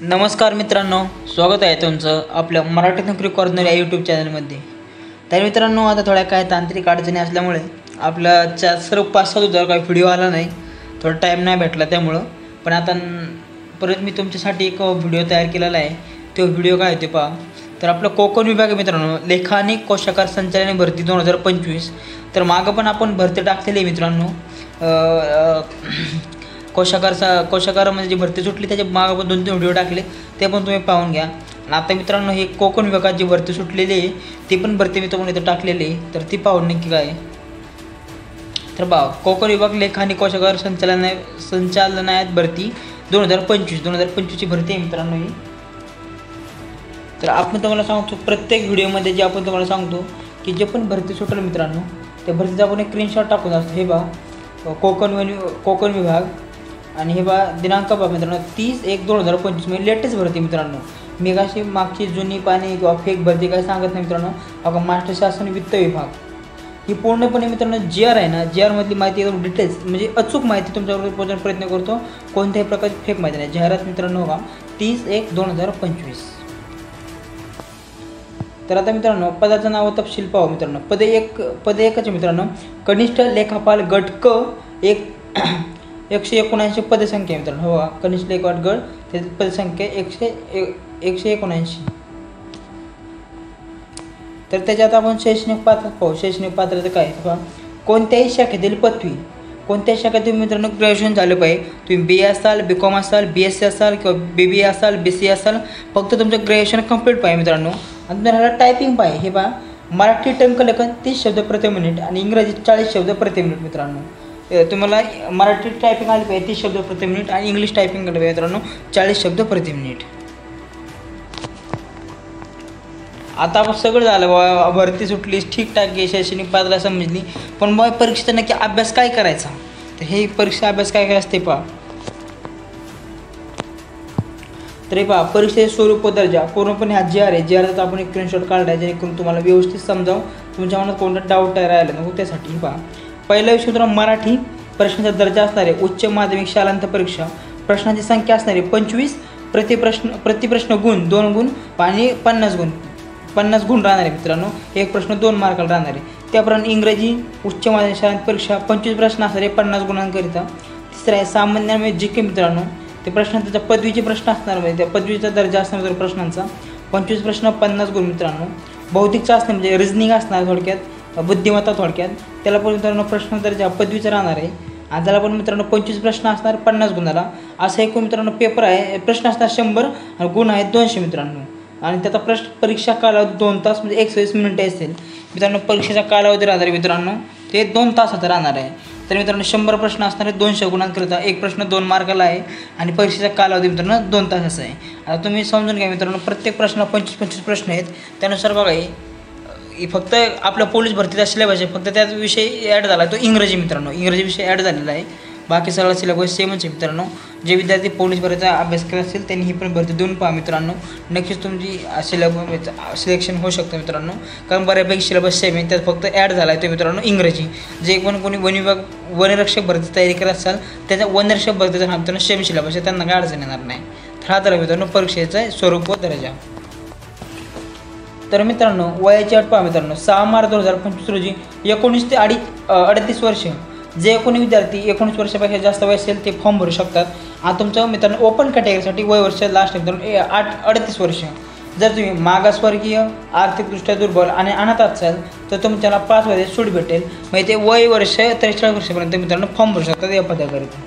नमस्कार मित्रांनो, स्वागत आहे तुमचं आपल्या मराठी नोकरी कॉर्नर या यूट्यूब चॅनलमध्ये। तर मित्रांनो, आता थोड्या काय तांत्रिक अडचणी असल्यामुळे आपल्या सर्व 5-6 दिवसावर काही व्हिडिओ आला नाही, थोडा टाईम नाही भेटला त्यामुळं। पण आता परत मी तुमच्यासाठी एक व्हिडिओ तयार केलेला आहे। तो व्हिडिओ काय ते पहा। तर आपलं कोकण विभाग मित्रांनो, लेखा आणि कोशागार संचालनालय भरती 2025। तर मागं पण आपण भरती टाकलेली आहे मित्रांनो। कोशागार म्हणजे जी भरती सुटली त्याच्या मागं पण 2-3 व्हिडिओ टाकले, ते पण तुम्ही पाहून घ्या। आणि आता मित्रांनो, हे कोकण विभागात जी भरती सुटलेली आहे ती पण भरती मी तुम्हाला इथं टाकलेली आहे, तर ती पाहून नक्की काय आहे। तर पहा, कोकण विभाग लेखा आणि कोशागार संचालनालयात भरती 2025 ची भरती आहे मित्रांनो ही। तर आपण तुम्हाला सांगतो प्रत्येक व्हिडिओमध्ये जे आपण तुम्हाला सांगतो की जे पण भरती सुटेल मित्रांनो, त्या भरतीचा आपण एक स्क्रीनशॉट टाकून असतो। हे पहा, कोकण विभाग आणि हे बा दिनांक बघा मित्रांनो 30/1/2025 म्हणजे लेटेस्ट भरती मित्रांनो। मी अशी मागची जुनी पाणी किंवा फेक भरती काय सांगत नाही मित्रांनो। अगं महाराष्ट्र शासन वित्त विभाग ही पूर्णपणे मित्रांनो GR आहे ना, GR मधली माहिती एकदम डिटेल्स म्हणजे अचूक माहिती तुमच्यावर पोहोचवण्याचा प्रयत्न करतो, कोणत्याही प्रकारची फेक माहिती नाही। जाहिरात मित्रांनो बघा 30/1/2025। तर आता मित्रांनो, पदाचं नाव तपशील पाहू मित्रांनो। पदे एकच मित्रांनो, कनिष्ठ लेखापाल गट क 179 पदसंख्या मित्रांनो। हो, कनिष्ठ लेखापाल गट त्याची पदसंख्या 179। तर त्याच्यात आपण शैक्षणिक पात्रता पाहू। शैक्षणिक पात्रता काय पहा, कोणत्याही शाखेतील पदवी, कोणत्याही शाखेतील मित्रांनो ग्रॅज्युएशन झालं पाहिजे। तुम्ही BA असाल, BCom असाल, BSc असाल किंवा BBA असाल, BCA असाल, फक्त तुमचं ग्रॅज्युएशन कंप्लीट पाहिजे मित्रांनो। आणि तुम्हाला टायपिंग पाहिजे। हे पहा, मराठी टंकलेखन 30 शब्द प्रति मिनिट आणि इंग्रजी 40 शब्द प्रति मिनिट मित्रांनो। तुम्हाला मराठी टायपिंग आली पाहिजे 30 शब्द प्रति मिनिट आणि इंग्लिश टायपिंग आली पाहिजे मित्रांनो 40 शब्द प्रति मिनिट। आता आपण सगळं झालं बाबा, भरती सुटली, ठीकठाक आहे, शैक्षणिक पात्रता समजली, पण मग परीक्षेचा नक्की अभ्यास काय करायचा। तर हे परीक्षा अभ्यास काय करायचं ते पहा। तरी पहा, परीक्षेचे स्वरूप व दर्जा पूर्णपणे हा GR आहे। GRचा आपण एक स्क्रीनशॉट काढला जेणेकरून तुम्हाला व्यवस्थित समजावं, तुमच्या मनात कोणता डाऊट राहिला नको त्यासाठी। पहा, पहिला विषय मित्रांनो मराठी, प्रश्नाचा दर्जा असणार आहे उच्च माध्यमिक शालांत परीक्षा, प्रश्नांची संख्या असणार आहे 25, प्रति प्रश्न गुण 2 गुण आणि 50 गुण राहणार आहे मित्रांनो। एक प्रश्न 2 मार्काला राहणार आहे। त्याप्रमाणे इंग्रजी उच्च माध्यमिक शालांत परीक्षा 25 प्रश्न असणार आहे 50 गुणांकरिता। तिसरा आहे सामान्य म्हणजे GK मित्रांनो, ते प्रश्नांचा पदवीचे प्रश्न असणार म्हणजे त्या पदवीचा दर्जा असणार तर प्रश्नांचा 25 प्रश्न 50 गुण मित्रांनो। बौद्धिक चाचणी म्हणजे रिजनिंग असणार थोडक्यात, बुद्धिमत्ता थोडक्यात, त्याला पण मित्रांनो प्रश्न दर्जा पदवीचा राहणार आहे। आणि त्याला पण मित्रांनो 25 प्रश्न असणार 50 गुणाला। असा एकूण मित्रांनो पेपर आहे, प्रश्न असणार 100 आणि गुण आहेत 200 मित्रांनो। आणि त्याचा परीक्षा कालावधी 2 तास म्हणजे 120 मिनिटे असेल मित्रांनो। परीक्षेचा कालावधी राहणार आहे मित्रांनो ते 2 तासाचा राहणार आहे। तर मित्रांनो 100 प्रश्न असणार आहे 200 गुणांकरिता, एक प्रश्न 2 मार्काला आहे आणि परीक्षेचा कालावधी मित्रांनो 2 तासाचा आहे। आता तुम्ही समजून घ्या मित्रांनो, प्रत्येक प्रश्न 25 प्रश्न आहेत। त्यानुसार बघा, ही फक्त आपल्या पोलीस भरतीचा सिलेबस आहे, फक्त त्यात विषय ॲड झाला तो इंग्रजी मित्रांनो। इंग्रजी विषय ॲड झालेला आहे, बाकी सगळा सिलेबस सेमच आहे मित्रांनो। जे विद्यार्थी पोलीस भरतीचा अभ्यास करत असेल त्यांनी ही पण भरती देऊन पहा मित्रांनो, नक्कीच तुमची सिलेक्शन होऊ शकतं मित्रांनो। कारण बऱ्यापैकी सिलेबस सेम आहे, त्यात फक्त ॲड झाला आहे तो मित्रांनो इंग्रजी। जे पण कोणी वनरक्षक भरती तयारी करत असाल त्याच्या वनरक्षक भरतीचा हा मित्रांनो सेम सिलेबस आहे, त्यांना काय अडचण येणार नाही। तर हा तर मित्रांनो परीक्षेचा स्वरूप व दर्जा। तर मित्रांनो, वयाची अट पहा मित्रांनो, 6 मार्च 2025 रोजी 19 ते 38 वर्ष जे कोणी विद्यार्थी 19 वर्षापेक्षा जास्त वय असेल ते फॉर्म भरू शकतात। आता तुमचं मित्रांनो ओपन कॅटेगरीसाठी वय वर्ष लास्ट मित्रांनो 38 वर्ष। जर तुम्ही मागासवर्गीय, आर्थिकदृष्ट्या दुर्बल आणि अनाथ असाल तर तुम्हाला 5 वर्षाची सूट भेटेल, म्हणजे ते वय वर्ष 43 वर्षापर्यंत मित्रांनो फॉर्म भरू शकतात या पदाकरिता।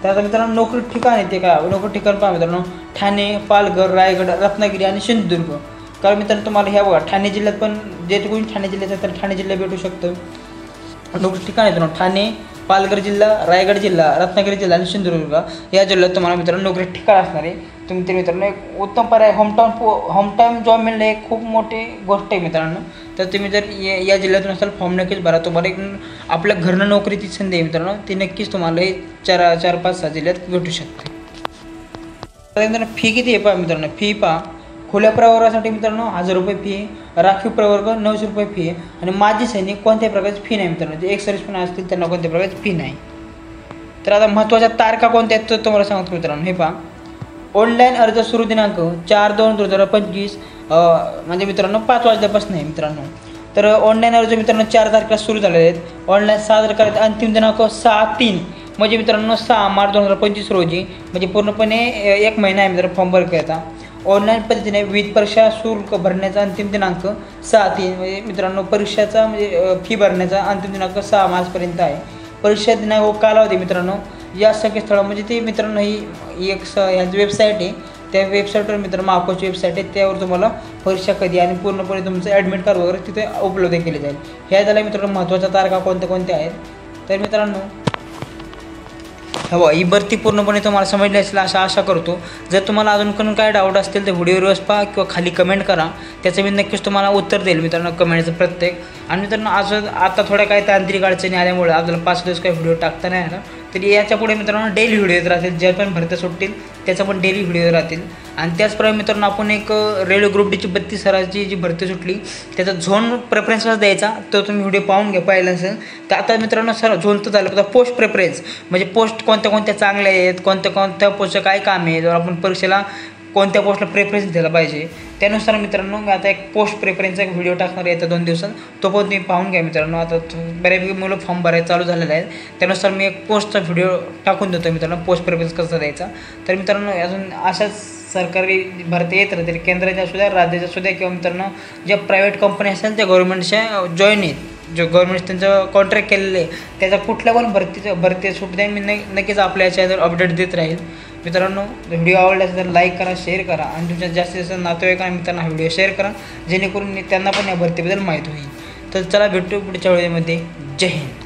तर आता मित्रांनो नोकरी ठिकाण आहे ते काय, नोकरी ठिकाण पहा मित्रांनो, ठाणे, पालघर, रायगड, रत्नागिरी आणि सिंधुदुर्ग। कारण मित्रांनो तुम्हाला ह्या बघा, ठाणे जिल्ह्यात पण जे कोणी ठाणे जिल्ह्यात तर ठाणे जिल्हा भेटू शकतं। नोकरी ठिकाण आहे टाणे, पालघर जिल्हा, रायगड जिल्हा, रत्नागिरी जिल्हा आणि सिंधुदुर्ग या जिल्ह्यात तुम्हाला मित्रांनो नोकरी ठिकाण असणार आहे। तुम्ही ते मित्रांनो एक उत्तम पर्याय होमटाऊन जॉब मिळणे एक खूप मोठी गोष्ट आहे मित्रांनो। तर तुम्ही जर या जिल्ह्यातून असाल फॉर्म नक्कीच भरा, तुम्हाला एक आपल्या घरनं नोकरीची संधी आहे मित्रांनो, ती नक्कीच तुम्हाला 4-5-6 जिल्ह्यात भेटू शकते। तर मित्रांनो फी किती आहे पहा मित्रांनो, फी पहा, खुल्या प्रवर्गासाठी मित्रांनो 1000 रुपये फी आहे, राखीव प्रवर्ग 900 रुपये फी आहे आणि माजी सैनिक कोणत्याही प्रकारची फी नाही मित्रांनो। जे एक सर्व्हिसमॅन असतील त्यांना कोणत्याही प्रकारची फी नाही। तर आता महत्त्वाच्या तारखा कोणत्या आहेत तर तुम्हाला सांगतो मित्रांनो, हे पहा ऑनलाईन अर्ज सुरू दिनांक 4/2/2025 म्हणजे मित्रांनो 5 वाजल्यापासून आहे मित्रांनो. तर ऑनलाईन अर्ज मित्रांनो 4 तारखेला सुरू झालेले आहेत. ऑनलाईन सादर करायचा अंतिम दिनांक 6/3 म्हणजे मित्रांनो 6 मार्च 2025 रोजी, म्हणजे पूर्णपणे 1 महिना आहे मित्रांनो फॉर्म भरायचा. ऑनलाईन पद्धतीने विविध परीक्षा शुल्क भरण्याचा अंतिम दिनांक 6/3 म्हणजे मित्रांनो परीक्षाचा म्हणजे फी भरण्याचा अंतिम दिनांक 6 मार्चपर्यंत आहे. परीक्षा दिनांक कालावधी मित्रांनो या संकेतस्थळ म्हणजे ते मित्रांनो ही एक ह्याची वेबसाईट आहे. त्या वेबसाईटवर मित्रांनो महाकोची वेबसाईट आहे, त्यावर तुम्हाला परीक्षा कधी आणि पूर्णपणे तुमचं ॲडमिट कार्ड वगैरे तिथे उपलब्ध केले जाईल. ह्या झाल्या मित्रांनो महत्त्वाच्या तारखा कोणत्या आहेत. तर मित्रांनो ही भरती पूर्णपणे तुम्हाला समजली असेल अशा आशा करतो. जर तुम्हाला अजून काय डाऊट असतील तर व्हिडिओ पहा किंवा खाली कमेंट करा, त्याचं मी नक्कीच तुम्हाला उत्तर देईल मित्रांनो कमेंटचं प्रत्येक. आणि मित्रांनो आता थोड्या काही तांत्रिक अडचणी आल्यामुळे आपल्याला 5 दिवस काही व्हिडिओ टाकता नाही आला, तरी याच्या पुढे मित्रांनो डेली व्हिडिओ येत राहतील. ज्या पण भरत्या सुटतील त्याचा पण डेली व्हिडिओ राहतील. आणि त्याचप्रमाणे मित्रांनो आपण एक रेल्वे ग्रुप डीची 32 सराची जी भरती सुटली त्याचा झोन प्रेफरन्सच द्यायचा, तो तुम्ही व्हिडिओ पाहून घ्या पाहिला असेल. तर आता मित्रांनो झोन तर झालं, पोस्ट प्रेफरन्स म्हणजे पोस्ट कोणत्या चांगल्या आहेत, कोणत्या पोस्टचं काय काम आहे, जर आपण परीक्षेला कोणत्या पोस्टला प्रेफरन्स दिला पाहिजे त्यानुसार मित्रांनो मी आता एक पोस्ट प्रेफरन्सचा एक व्हिडिओ टाकणार आहे 2 दिवसात, तो पण तुम्ही पाहून घ्या मित्रांनो. आता बऱ्यापैकी मुलं फॉर्म भरायला चालू झालेला आहे, त्यानुसार मी एक पोस्टचा व्हिडिओ टाकून देतो मित्रांनो पोस्ट प्रेफरन्स कसा द्यायचा. तर मित्रांनो अजून अशाच सरकारी भरती येत राहतील, केंद्राच्या असू द्या राज्याच्या असू द्या किंवा मित्रांनो ज्या प्रायव्हेट कंपनी असेल त्या गव्हर्नमेंटच्या जॉईन आहेत, जो गव्हर्नमेंट त्यांचं कॉन्ट्रॅक्ट केलेलं आहे त्याचा कुठल्या पण भरती सुट द्या, मी नक्कीच आपल्या चॅनलवर अपडेट देत राहील. मित्रांनो व्हिडिओ आवडला असेल तर लाईक करा, शेअर करा आणि तुमच्या जास्तीत जास्त नातेवाईकांना मित्रांना हा व्हिडिओ शेअर करा, जेणेकरून त्यांना पण या भरतीबद्दल माहीत होईल. तर चला भेटू पुढच्या व्हिडिओमध्ये. जय हिंद.